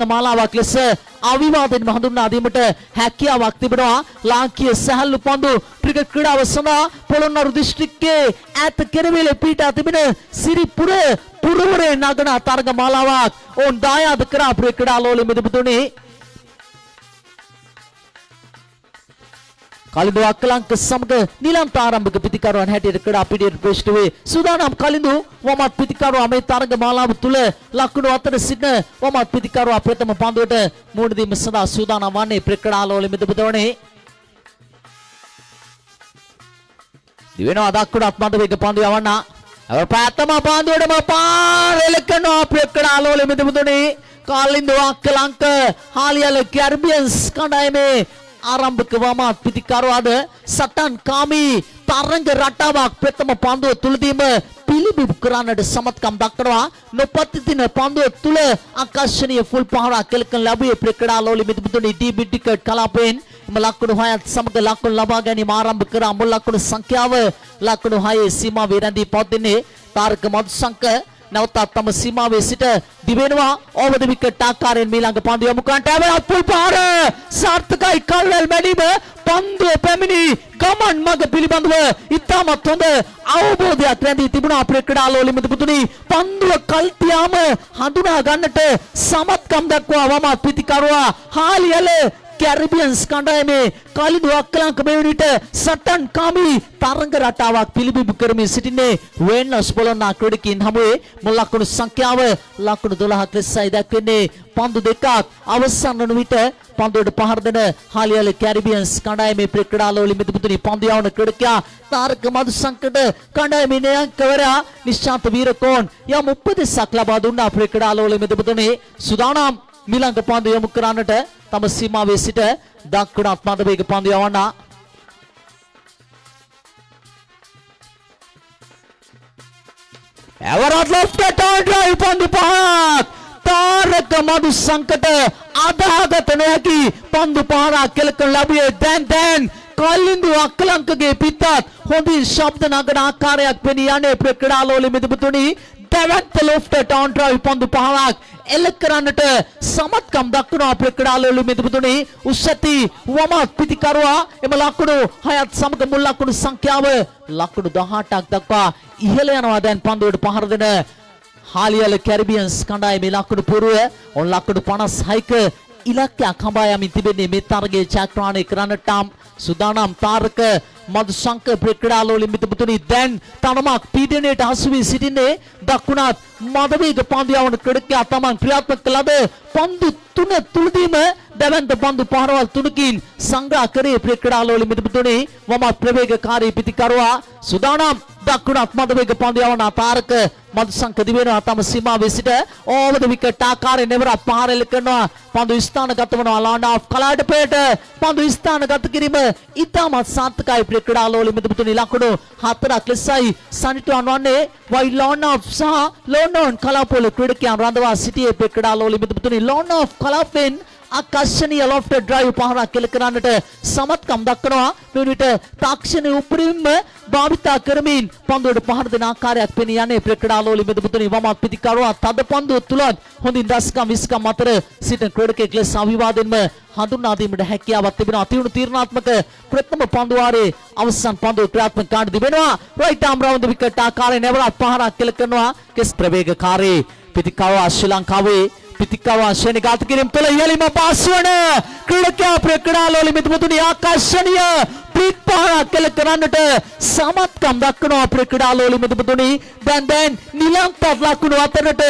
මාලාවක් ලෙස අවිවාදයෙන්ම හඳුන්වා දීමට හැකියාවක් තිබෙනවා. ලාංකීය සැහැල්ලු පන්දු ක්‍රිකට් ක්‍රීඩාව සඳහා පොළොන්නරු දිස්ත්‍රික්කයේ ඈත කෙරවලේ පිහිටා තිබෙන සිරිපුර පුරවරේ නගන තරග මාලාවක් ඔවුන් දායාද කර අපේ ක්‍රීඩාලෝලයේ මෙදපුතුනේ කලින්දු අක්කලංක සමග නිලන්ත ආරම්භක පිතිකරුවන් හැටියට ක්‍රීඩා පිටියට ප්‍රවිෂ්ඨ වේ. සූදානම් කලින්දු වමත් පිතිකරුවා මේ තරග මාලාව තුල ලකුණු අතර සිටින වමත් පිතිකරුවා ප්‍රථම පන්දුවට මුහුණ දීම සඳහා සූදානම් වන්නේ ක්‍රීඩාලෝලයේ මෙදපුතෝනේ. දිවෙනවා දක්කුණත් මඩ වේග පන්දු යවන්න. ප්‍රථම පන්දුවටම පාරෙල කරනවා ක්‍රීඩාලෝලයේ මෙදපුතෝනේ. කලින්දු අක්කලංක හාලියල කැරිබියන්ස් කණ්ඩායමේ ආරම්භක වමත් පිතිකරුවාද සටන් කාමී තරංග රටාවක් ප්‍රථම පන්දුව තුලදීම පිළිබිඹු කරන්නට සමත්කම් දක්වනවා. නොපතිතින පන්දුව තුල ආකර්ෂණීය ෆුල් පහරක් කෙලකන් ලැබුවේ ක්‍රීඩාලෝලයේ මෙදපුතුනේ ඩී ටිකට් කලාපයෙන් එම ලකුණු 6ත් සමග ලකුණු ලබා ගැනීම ආරම්භ කර මුල් ලකුණු සංඛ්‍යාව ලකුණු 6 සීමාවේ රැඳී පවතින්නේ. තාරක මදුසංක නැවතත් තම සීමාවේ සිට දිවෙනවා. ඕවර් ද විකට් ආකාරයෙන් මීළඟ පන්දුව යොමු කරන්නට ඇවැත් පුල් පාර සාර්ථකයි. කල්වැල් මැඩීම පන්දුව පැමිණි ගමන් මඟ පිළිබඳව ඉතාමත් හොඳ අවබෝධයක් රැඳී තිබුණා අපේ ක්‍රීඩාලෝලයේ මෙදපුතුනි. පන්දුව කල්තියාම හඳුනා ගන්නට සමත්කම් දක්වා වමත් පිතිකරුවා හාලියල කැරිබියන්ස් කණ්ඩායමේ කලින්දු අක්කලංක මේ විදිහට සටන් කාමී තරංග රටාවක් පිළිබිඹු කරමින් සිටින්නේ වෙනස් පොළොන්නා ක්‍රීඩකයන් හමුවේ මුල් ලකුණු සංඛ්‍යාව ලකුණු 12ක් ලෙසයි දක්වන්නේ. පන්දු දෙකක් අවසන් වන විට පන්දුවට පහර දෙන හාලියල කැරිබියන්ස් කණ්ඩායමේ ක්‍රීඩාලෝලයේ මෙදපුතුනි පන්දු යවන ක්‍රීඩකයා තාරක මදුසංකට කණ්ඩායමේ නායකවරයා නිශාන්ත වීරකෝන් යම් උපදෙසක් ලබා දුන්නා ක්‍රීඩාලෝලයේ මෙදපුතුනි. සුදානම් මිලංග පන්දු යොමු කරන්නට තම සීමාවේ සිට දක්වනත් මද වේග පන්දු යවන්න. එවරත් ලොෆ්ට් ඩ්‍රයිව් පන්දු පහක් තාරක මදුසංකට අදාගත නොහැකි පන්දු පහරක් කෙලකන් ලැබුවේ. දැන් කලින්දු අක්කලංකගේ පිටත් හොඳින් ශබ්ද නගන ආකාරයක් පෙනී යන්නේ ක්‍රීඩාලෝලයේ මෙදපුතුනි. දැවැත්ත ලොෆ්ට් ඩ්‍රයිව් පන්දු පහක් එල්ල කරන්නට සමත්කම් දක්වනවා අපේ ක්‍රීඩාලෝලයේ මෙදපුතුනි. උස්සති වමත් පිතිකරුවා එම ලකුණු 6ත් සමග මුල් ලකුණු සංඛ්‍යාව ලකුණු 18ක් දක්වා ඉහළ යනවා. දැන් පන්දුවට පහර දෙන හාලියල කැරිබියන්ස් කණ්ඩායමේ ලකුණු පුරුව ඔන් ලකුණු 56ක ඉලක්කයක් හඹා යමින් තිබෙන්නේ. මේ තරගයේ ජයග්‍රහණය කරන්නට සුදානම් තාරක මදුසංක ක්‍රීඩාලෝලයේ මෙදපුතුනි. දැන් තනමක් පීඩනයට හසු වී සිටින්නේ දකුණත් මදවේග පන්දු යවන ක්‍රීඩකයා තමන් ක්‍රියාත්මක කළද පන්දු 3 තුලදීම දැවැන්ත පන්දු පහරවල් 3කින් සංග්‍රහ කරේ ක්‍රීඩාලෝලයේ මෙදපුතුනි. වමත් ප්‍රවේගකාරී පිතිකරුවා සුදානම් දකුණත් මදවේග පන්දු යවන තාරක මදුසංක දිවෙනවා තම සීමාවේ සිට ඕවර් ද විකට් ආකාරයෙන් එවරත් පහරෙල කරනවා. පන්දු ස්ථානගත වනවා ලාන්ඩ් ඔෆ් කලාඩපේට පන්දු ස්ථානගත කිරීම ඉතාමත් සාර්ථකයි. ක්‍රීඩාලෝලයේ මෙදපුතුනි ලකුණු 4ක් ලෙසයි සනිටුවන් වන්නේ. වයි ලෝන් ඔෆ් සහ ලෝනෝන් කලාපවල ක්‍රීඩකයන් රඳවා සිටියේ ක්‍රීඩාලෝලයේ මෙදපුතුනි. ලෝන් ඔෆ් කලාපෙන් ආකර්ෂණීය ලොෆ්ට් ඩ්‍රයිව් පහරක් කෙල කරන්නට සමත්කම් දක්වනවා. මේ විට තාක්ෂණයේ උපරිම භාවිතා කරමින් පන්දුවට පහර දෙන ආකාරයක් පෙනී යන්නේ ක්‍රීඩාලෝලයේ මෙදපුතුනි. වමත් පිතිකරුවා තද පන්දුව තුලත් හොඳින් දස්කම් 20කම් අතර සිටින ක්‍රීඩකයෙක් ලෙස අවිවාදයෙන්ම හඳුන්වා දීමට හැකියාවක් තිබෙනවා. තියුණු තීරණාත්මක ප්‍රථම පන්දු වාරයේ අවසන් පන්දුව ක්‍රියාත්මක කාණ්ඩ තිබෙනවා. රයිට් ආම් රවුන්ඩ් විකට් ආකාරයෙන් එවරත් පහරක් කෙල කරනවා. කෙස් ප්‍රවේගකාරී පිතිකරුවා ශ්‍රී ලංකාවේ පිතිකරුවා ශ්‍රේණිගත කිරීම තුළ ඉහළින්ම පාස් වන ක්‍රීඩකයා ක්‍රීඩාලෝලයේ මෙදපුතුනි ආකර්ෂණීය පිට පහරක් කෙල කරන්නට සමත්කම් දක්වනවා ක්‍රීඩාලෝලයේ මෙදපුතුනි. දැන් නිලංකත් ලකුණු අතරට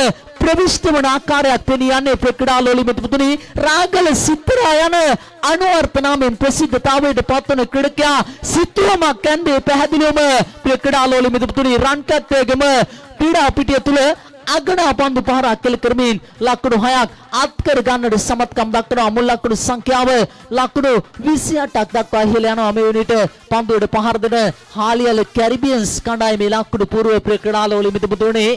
ප්‍රවිෂ්ඨ වන ආකාරයක් පෙනී යන්නේ ක්‍රීඩාලෝලයේ මෙදපුතුනි. රාගල සිත්තරා යන අනුවර්ත නාමයෙන් ප්‍රසිද්ධතාවයට පත්වන ක්‍රීඩකයා සිතුවමක් ඇන්දේ පැහැදිලිවම ක්‍රීඩාලෝලයේ මෙදපුතුනි. රන් කැත්තේගම ක්‍රීඩා පිටිය තුල අගනා පන්දු පහරක් කෙල කරමින් ලකුණු 6ක් අත් කර ගන්නට සමත්කම් දක්වනවා. මුල් ලකුණු සංඛ්‍යාව ලකුණු 28ක් දක්වා ඉහළ යනවා. මේ වෙනිට පන්දුවට පහර දෙන හාලියල කැරිබියන්ස් කණ්ඩායමේ ලකුණු పూర్ව ක්‍රීඩාලෝලයේ මෙදපුතුනි.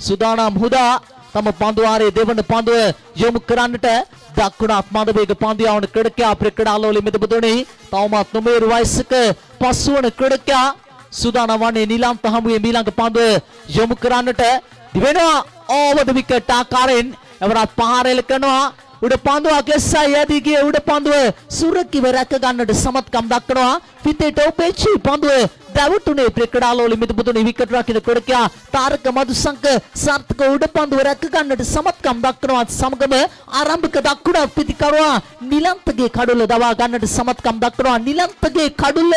සුදානම් හුදා තම පන්දු වාරයේ දෙවන පන්දුව යොමු කරන්නට දකුණත් මද වේග පන්දු යවන ක්‍රීඩකයා ක්‍රීඩාලෝලයේ මෙදපුතුනි. තවමත් නොමේරු වයසක පස්වන ක්‍රීඩකයා සුදානම් වන්නේ නිලන්ත හමුවේ මීළඟ පන්දුව යොමු කරන්නට දිවෙනවා. ඕවර් ද විකට් ආකාරයෙන් එවරත් පහර එල කරනවා. උඩ පන්දුවක් ලෙසයි යදී ගියේ උඩ පන්දුව සුරකිව රැක ගන්නට සමත්කම් දක්වනවා පිටේ ටෝපෙච්චි පන්දුව දැවටුනේ ප්‍රකඩාලෝලි මිදුපුතුනි විකට් රකින්න කොඩකියා තාරක මදුසංක සාර්ථක උඩ පන්දුව රැක ගන්නට සමත්කම් දක්වනවා සමගම ආරම්භක දක්වන පිටිකරුවා නිලන්තගේ කඩුල දවා ගන්නට සමත්කම් දක්වනවා නිලන්තගේ කඩුල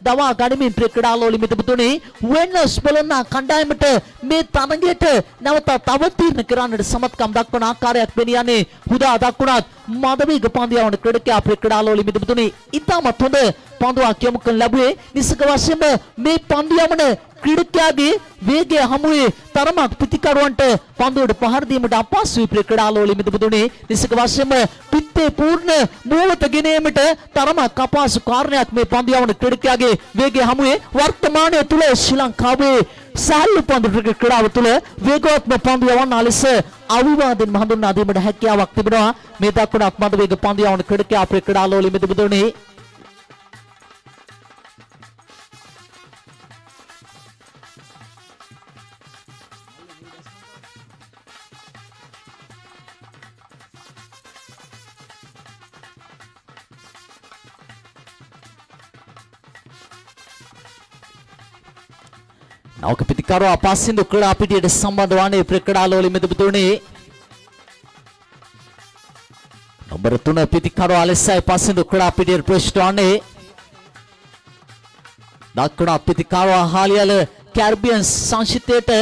දවා ගනිමින් ප්‍රකඩාලෝලි මිදුපුතුනි වෙනස් බලන කණ්ඩායමට මේ තරගයට නැවත තව තීරණ කරන්නට සමත්කම් දක්වන ආකාරයක් පෙනියන්නේ හුදා දක්වනත් මදවේග පන්දියාවන ක්‍රීඩකයා ප්‍රකඩාලෝලි මිදුපුතුනි ඉතාමත් හොඳ පන්දුවක් යොමු කරන ලැබුවේ නිසක වශයෙන්ම මේ පන්දියාවන ක්‍රීඩකයාගේ වේගය හමුවේ තරමක් පිටිකරුවන්ට පන්දුවට පහර දීමට අපහසුයි ප්‍රකඩාලෝලි මිදුපුතුනි නිසක වශයෙන්ම පිත්තේ පූර්ණ මූවත ගෙනීමට තරමක් අපහසු කාරණයක් මේ පන්දියාවන ක්‍රීඩකයාගේ වේගය හමුවේ වර්තමානයේ තුල ශ්‍රී ලංකාවේ සාල්ලු පන්දු ක්‍රීඩාව තුළ වේගවත්ම පන්දියාවන් ලෙස අවිවාදයෙන් හඳුන්වා දීමට හැකියාවක් තිබෙනවා මේ දක්වන මද වේග පන්දියාවන ක්‍රීඩකයා ප්‍රකඩාලෝලි මිදුපුතුනි නවක පිටිකරුවා පස්සින්දු ක්‍රීඩා පිටියට සම්බන්ධ වන්නේ ප්‍රකඩාලෝලි මිදුපුතුනි නම්බර 3 පිටිකරුවා ලෙසයි පස්සින්දු ක්‍රීඩා පිටියට ප්‍රවිෂ්ඨ වන්නේ දක්වන පිටිකරුවා හාලියල කැරිබියන් සංචිතයට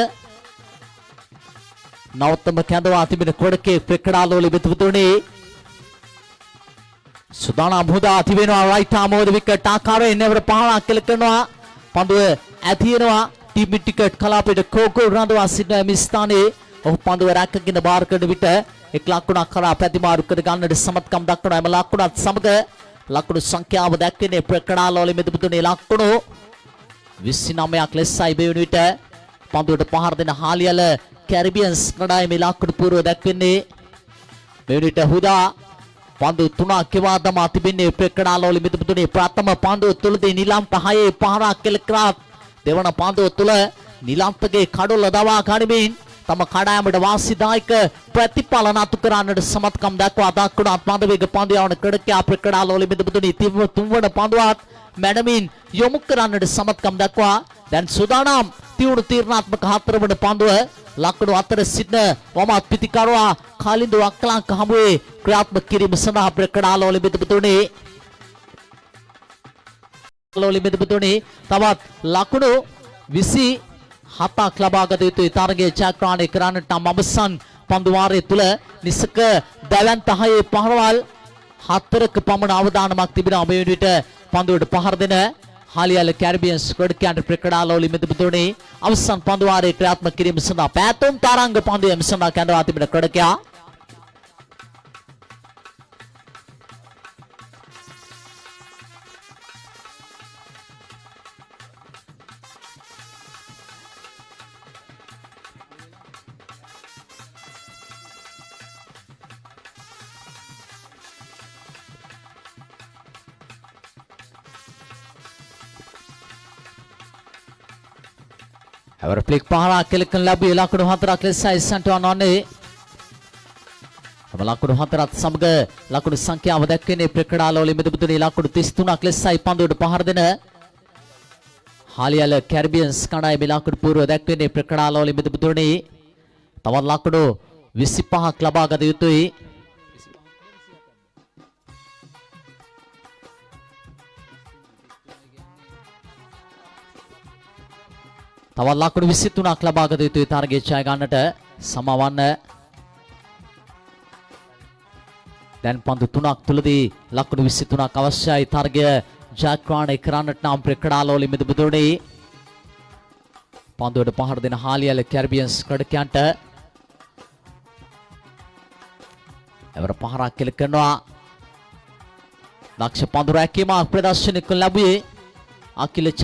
නවතම කැඳවා තිබෙන කොඩකේ ප්‍රකඩාලෝලි මිදුපුතුනි සුදානම් හොදා තිබෙනවා රයිට් ආම් ඕවර් විකට් ආකාරයෙන් නෙවර පහරක් කෙල කරනවා පන්දුව ඇතිනවා ටීම් ටිකට් කලාපයට කෝකෝ රඳවා සිටින මේ ස්ථානයේ ඔහු පන්දුව රැකගෙන බාර කරන විට එක් ලකුණක් කරා ප්‍රතිමාරු කර ගන්නට සමත්කම් දක්වනවා එම ලකුණත් සමග ලකුණු සංඛ්‍යාව දැක්වෙන්නේ ප්‍රකඩාලෝලි මිදුපුතුනි ලකුණු 29ක් ලෙසයි මේ වන විට පන්දුවට පහර දෙන හාලියල කැරිබියන්ස් කණ්ඩායමේ ලකුණු පූර්ව දැක්වෙන්නේ මේ වන විට හුදා පන්දු 3ක් කෙවා දමා තිබෙන්නේ ප්‍රකඩාලෝලි මිදුපුතුනි ප්‍රථම පන්දුව තුලදී නිලම්ප 6 පහරක් කෙල කරා දෙවන පන්දුව තුල නිලම්පගේ කඩොල දවා ගනිමින් තම කඩායමට වාසිදායක ප්‍රතිඵල නතු කරන්නට සමත්කම් දක්වා දක්වන මද වේග පන්දියාවන ක්‍රීඩකයා ප්‍රකඩාලෝලි මිදුපුතුනි තුන්වන පන්දුවත් මැඩමින් යොමු කරන්නට සමත්කම් දක්වා දැන් සූදානම් තියුණු තීරණාත්මක හතරවන පන්දුව ලකුණු අතර සිටින වමත් පිටිකරුවා කාලින්දු අක්කලංක හමුවේ ක්‍රියාත්මක කිරීම සඳහා ප්‍රකඩාලෝලි මිදුපුතුනි තවත් ලකුණු 27ක් ලබාගත යුතුයි තරගයේ චක්‍රාණය කරන්නට නම් අවසන් පන්දු වාරය තුල නිසක දැවැන්ත 6 පහරවල් 4ක පමණ අවදානමක් තිබෙනවා මේ විට පන්දුවට පහර දෙන හාලියල කැරිබියන්ස් ක්‍රීඩකයන්ට ප්‍රකඩාලෝලි මිදුපුතුනි අවසන් පන්දු වාරයේ ක්‍රියාත්මක කිරීම සඳහා පැතුම් තරංග පන්දුව සඳහා කැඳවා තිබෙන ක්‍රීඩකයා එවර ෆ්ලික් පහරක් කෙලකන ලැබුවේ ලකුණු 4ක් ලෙසයි සන්ටෝන් වන්නේ තම ලකුණු 4ත් සමග ලකුණු සංඛ්‍යාව දැක්වෙන්නේ ප්‍රකඩාලෝලි මිදුපුතුනි ලකුණු 33ක් ලෙසයි පන්දුවට පහර දෙන හාලියල කැරිබියන්ස් කණ්ඩායමේ ලකුණු පූර්ව දැක්වෙන්නේ ප්‍රකඩාලෝලි මිදුපුතුනි තවත් ලකුණු 25ක් ලබා ගත යුතුයි තවත් ලකුණු 23ක් ලබා ගත යුතුයි තරගය ජය ගන්නට සමවන්න දැන් පන්දු 3ක් තුලදී ලකුණු 23ක් අවශ්‍යයි තරගය ජයග්‍රහණය කරන්නට නම් ප්‍රකඩාලෝලි මිදුපුතුනි පන්දුවට පහර දෙන හාලියල කැරිබියන්ස් ක්‍රීඩකයන්ට එවර පහරක් කෙල කරනවා දක්ෂ පන්දු රැකීමක් ප්‍රදර්ශනය කළ ලැබුවේ අකිල